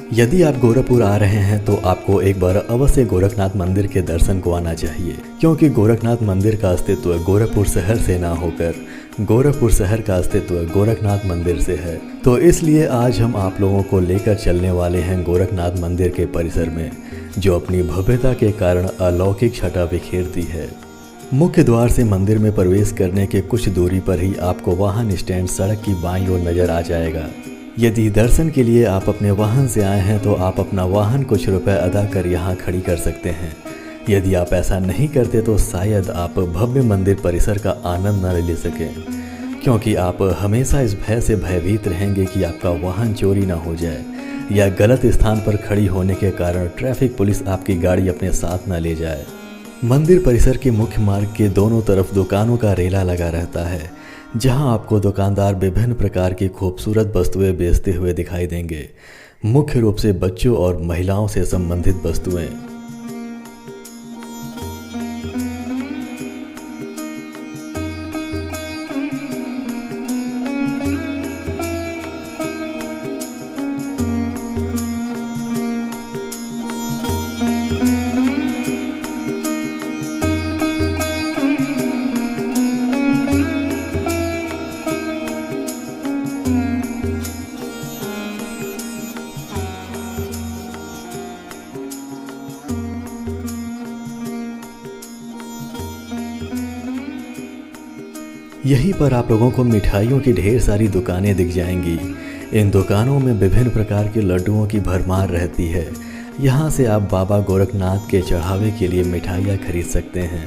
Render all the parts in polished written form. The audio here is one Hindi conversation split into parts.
यदि आप गोरखपुर आ रहे हैं तो आपको एक बार अवश्य गोरखनाथ मंदिर के दर्शन को आना चाहिए, क्योंकि गोरखनाथ मंदिर का अस्तित्व गोरखपुर शहर से ना होकर गोरखपुर शहर का अस्तित्व गोरखनाथ मंदिर से है। तो इसलिए आज हम आप लोगों को लेकर चलने वाले हैं गोरखनाथ मंदिर के परिसर में, जो अपनी भव्यता के कारण अलौकिक छटा बिखेरती है। मुख्य द्वार से मंदिर में प्रवेश करने के कुछ दूरी पर ही आपको वाहन स्टैंड सड़क की बाईं ओर नजर आ जाएगा। यदि दर्शन के लिए आप अपने वाहन से आए हैं तो आप अपना वाहन कुछ रुपए अदा कर यहाँ खड़ी कर सकते हैं। यदि आप ऐसा नहीं करते तो शायद आप भव्य मंदिर परिसर का आनंद न ले सकें, क्योंकि आप हमेशा इस भय से भयभीत रहेंगे कि आपका वाहन चोरी न हो जाए या गलत स्थान पर खड़ी होने के कारण ट्रैफिक पुलिस आपकी गाड़ी अपने साथ न ले जाए। मंदिर परिसर के मुख्य मार्ग के दोनों तरफ दुकानों का रेला लगा रहता है, जहां आपको दुकानदार विभिन्न प्रकार की खूबसूरत वस्तुएं बेचते हुए दिखाई देंगे, मुख्य रूप से बच्चों और महिलाओं से संबंधित वस्तुएं। यहीं पर आप लोगों को मिठाइयों की ढेर सारी दुकानें दिख जाएंगी। इन दुकानों में विभिन्न प्रकार के लड्डुओं की भरमार रहती है। यहाँ से आप बाबा गोरखनाथ के चढ़ावे के लिए मिठाइयाँ खरीद सकते हैं।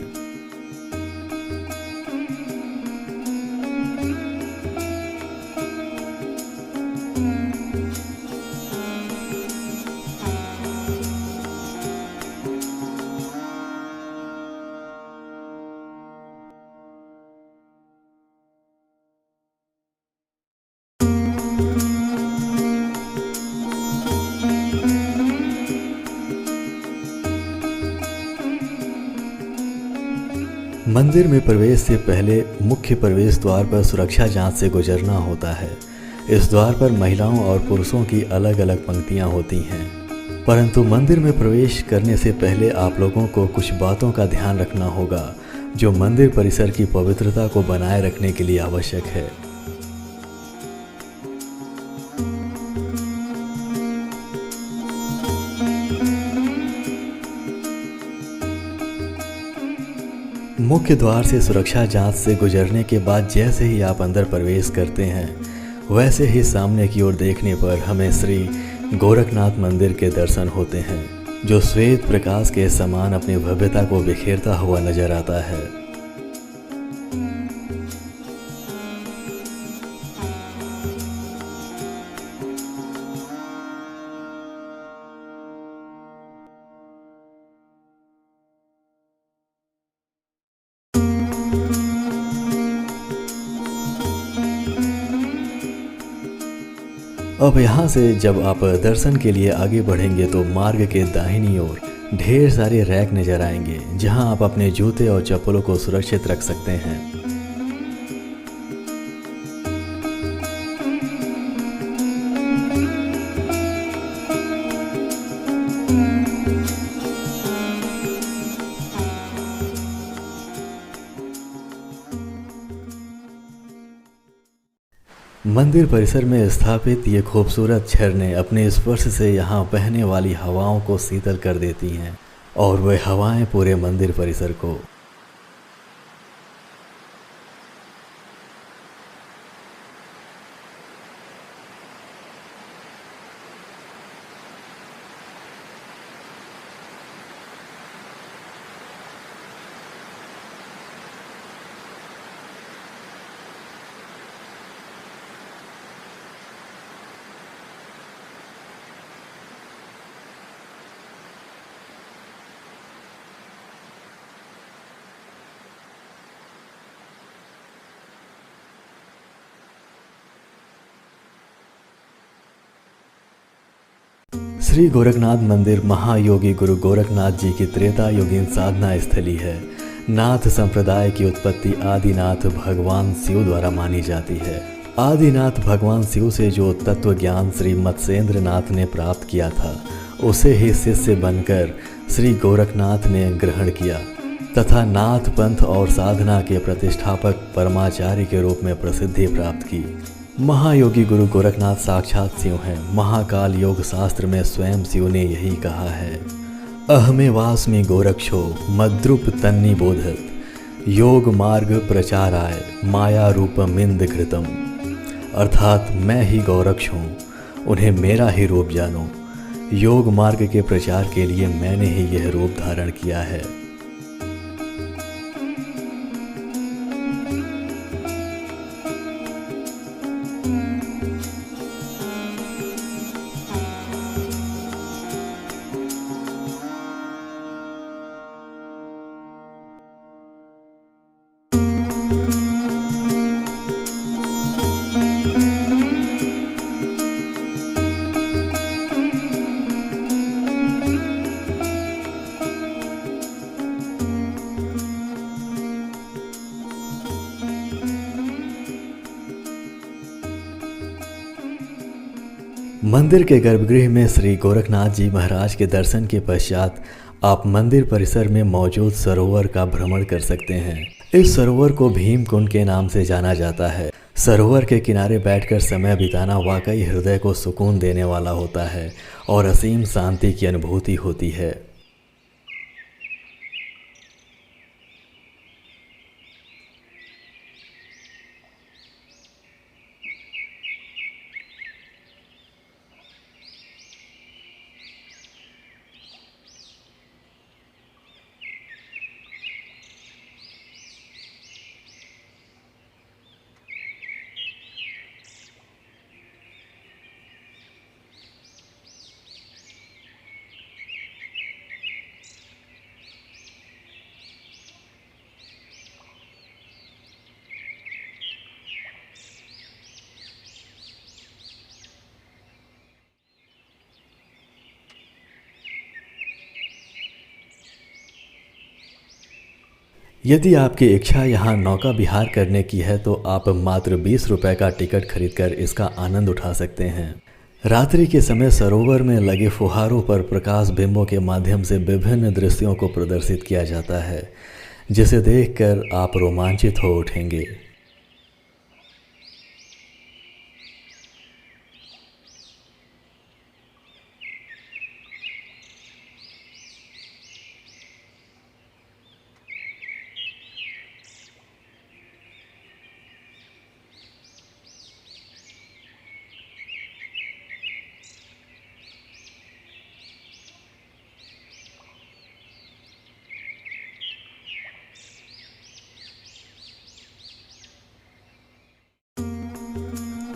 मंदिर में प्रवेश से पहले मुख्य प्रवेश द्वार पर सुरक्षा जांच से गुजरना होता है। इस द्वार पर महिलाओं और पुरुषों की अलग अलग पंक्तियां होती हैं, परंतु मंदिर में प्रवेश करने से पहले आप लोगों को कुछ बातों का ध्यान रखना होगा, जो मंदिर परिसर की पवित्रता को बनाए रखने के लिए आवश्यक है। मुख्य द्वार से सुरक्षा जांच से गुजरने के बाद जैसे ही आप अंदर प्रवेश करते हैं, वैसे ही सामने की ओर देखने पर हमें श्री गोरखनाथ मंदिर के दर्शन होते हैं, जो श्वेत प्रकाश के समान अपनी भव्यता को बिखेरता हुआ नजर आता है। अब यहाँ से जब आप दर्शन के लिए आगे बढ़ेंगे तो मार्ग के दाहिनी ओर ढेर सारे रैक नजर आएंगे, जहाँ आप अपने जूते और चप्पलों को सुरक्षित रख सकते हैं। मंदिर परिसर में स्थापित ये खूबसूरत झरने अपने स्पर्श से यहाँ बहने वाली हवाओं को शीतल कर देती हैं, और वह हवाएं पूरे मंदिर परिसर को श्री गोरखनाथ मंदिर महायोगी गुरु गोरखनाथ जी की त्रेता योगीन साधना स्थली है। नाथ संप्रदाय की उत्पत्ति आदिनाथ भगवान शिव द्वारा मानी जाती है। आदिनाथ भगवान शिव से जो तत्व ज्ञान श्री मत्स्येंद्र नाथ ने प्राप्त किया था, उसे ही शिष्य बनकर श्री गोरखनाथ ने ग्रहण किया तथा नाथ पंथ और साधना के प्रतिष्ठापक परमाचार्य के रूप में प्रसिद्धि प्राप्त की। महायोगी गुरु गोरखनाथ साक्षात शिव हैं। महाकाल योग शास्त्र में स्वयं शिव ने यही कहा है, अहमेवास्मि गोरक्षो मद्रुप तन्नि बोधत, योग मार्ग प्रचाराय माया रूपमिंद घृतम। अर्थात मैं ही गौरक्ष हूँ, उन्हें मेरा ही रूप जानो। योग मार्ग के प्रचार के लिए मैंने ही यह रूप धारण किया है। मंदिर के गर्भगृह में श्री गोरखनाथ जी महाराज के दर्शन के पश्चात आप मंदिर परिसर में मौजूद सरोवर का भ्रमण कर सकते हैं। इस सरोवर को भीम कुंड के नाम से जाना जाता है। सरोवर के किनारे बैठकर समय बिताना वाकई हृदय को सुकून देने वाला होता है और असीम शांति की अनुभूति होती है। यदि आपकी इच्छा यहाँ नौका विहार करने की है तो आप मात्र 20 रुपये का टिकट खरीदकर इसका आनंद उठा सकते हैं। रात्रि के समय सरोवर में लगे फुहारों पर प्रकाश बिंबों के माध्यम से विभिन्न दृश्यों को प्रदर्शित किया जाता है, जिसे देखकर आप रोमांचित हो उठेंगे।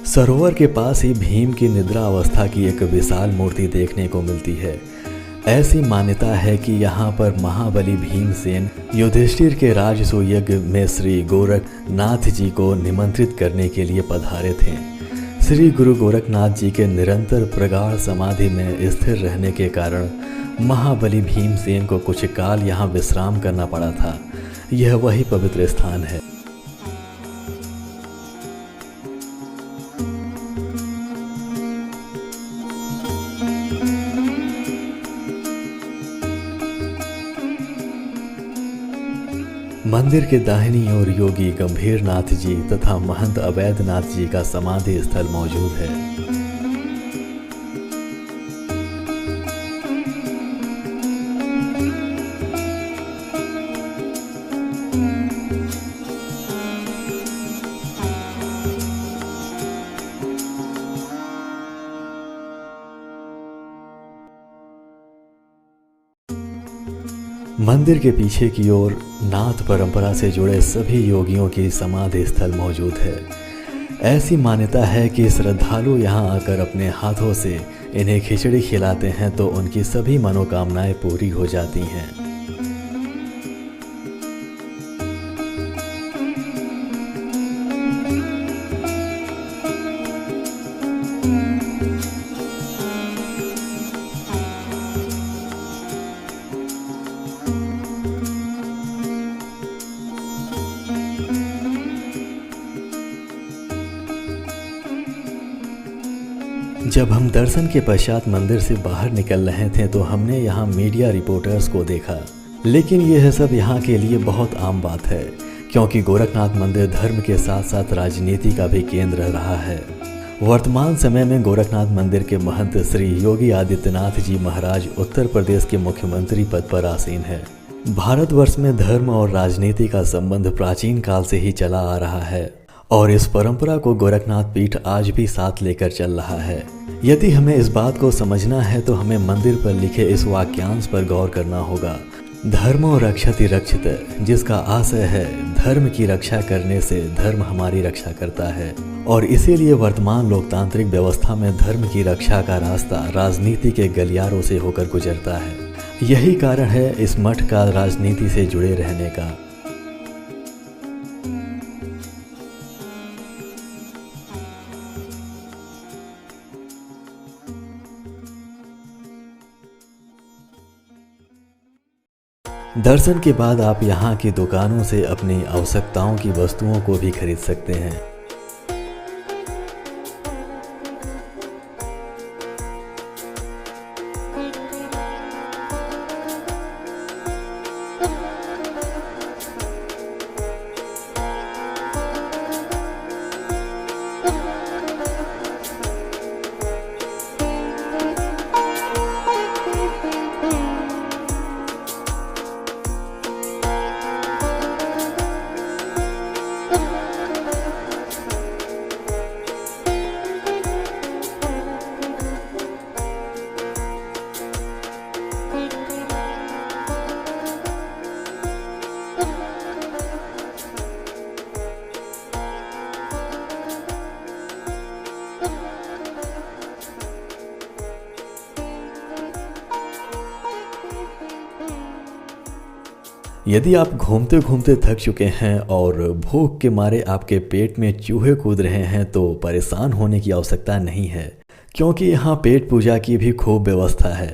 सरोवर के पास ही भीम की निद्रा अवस्था की एक विशाल मूर्ति देखने को मिलती है। ऐसी मान्यता है कि यहाँ पर महाबली भीमसेन युधिष्ठिर के राजसूय यज्ञ में श्री गोरखनाथ जी को निमंत्रित करने के लिए पधारे थे। श्री गुरु गोरखनाथ जी के निरंतर प्रगाढ़ समाधि में स्थिर रहने के कारण महाबली भीमसेन को कुछ काल यहाँ विश्राम करना पड़ा था। यह वही पवित्र स्थान है। मंदिर के दाहिनी ओर योगी गंभीर नाथ जी तथा महंत अवैधनाथ जी का समाधि स्थल मौजूद है। मंदिर के पीछे की ओर नाथ परंपरा से जुड़े सभी योगियों की समाधि स्थल मौजूद है। ऐसी मान्यता है कि श्रद्धालु यहाँ आकर अपने हाथों से इन्हें खिचड़ी खिलाते हैं तो उनकी सभी मनोकामनाएं पूरी हो जाती हैं। जब हम दर्शन के पश्चात मंदिर से बाहर निकल रहे थे तो हमने यहाँ मीडिया रिपोर्टर्स को देखा, लेकिन यह सब यहाँ के लिए बहुत आम बात है, क्योंकि गोरखनाथ मंदिर धर्म के साथ साथ राजनीति का भी केंद्र रहा है। वर्तमान समय में गोरखनाथ मंदिर के महंत श्री योगी आदित्यनाथ जी महाराज उत्तर प्रदेश के मुख्यमंत्री पद पर आसीन है। भारतवर्ष में धर्म और राजनीति का संबंध प्राचीन काल से ही चला आ रहा है और इस परंपरा को गोरखनाथ पीठ आज भी साथ लेकर चल रहा है। यदि हमें इस बात को समझना है तो हमें मंदिर पर लिखे इस वाक्यांश पर गौर करना होगा। धर्मो रक्षति रक्षित, जिसका आशय है धर्म की रक्षा करने से धर्म हमारी रक्षा करता है। और इसीलिए वर्तमान लोकतांत्रिक व्यवस्था में धर्म की रक्षा का रास्ता राजनीति के गलियारों से होकर गुजरता है। यही कारण है इस मठ का राजनीति से जुड़े रहने का। दर्शन के बाद आप यहाँ की दुकानों से अपनी आवश्यकताओं की वस्तुओं को भी खरीद सकते हैं। यदि आप घूमते घूमते थक चुके हैं और भूख के मारे आपके पेट में चूहे कूद रहे हैं तो परेशान होने की आवश्यकता नहीं है, क्योंकि यहाँ पेट पूजा की भी खूब व्यवस्था है।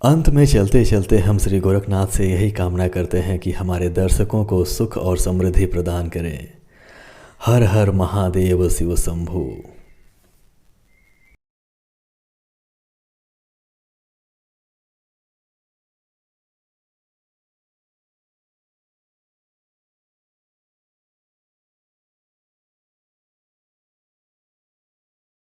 अंत में चलते चलते हम श्री गोरखनाथ से यही कामना करते हैं कि हमारे दर्शकों को सुख और समृद्धि प्रदान करें। हर हर महादेव शिव शंभु।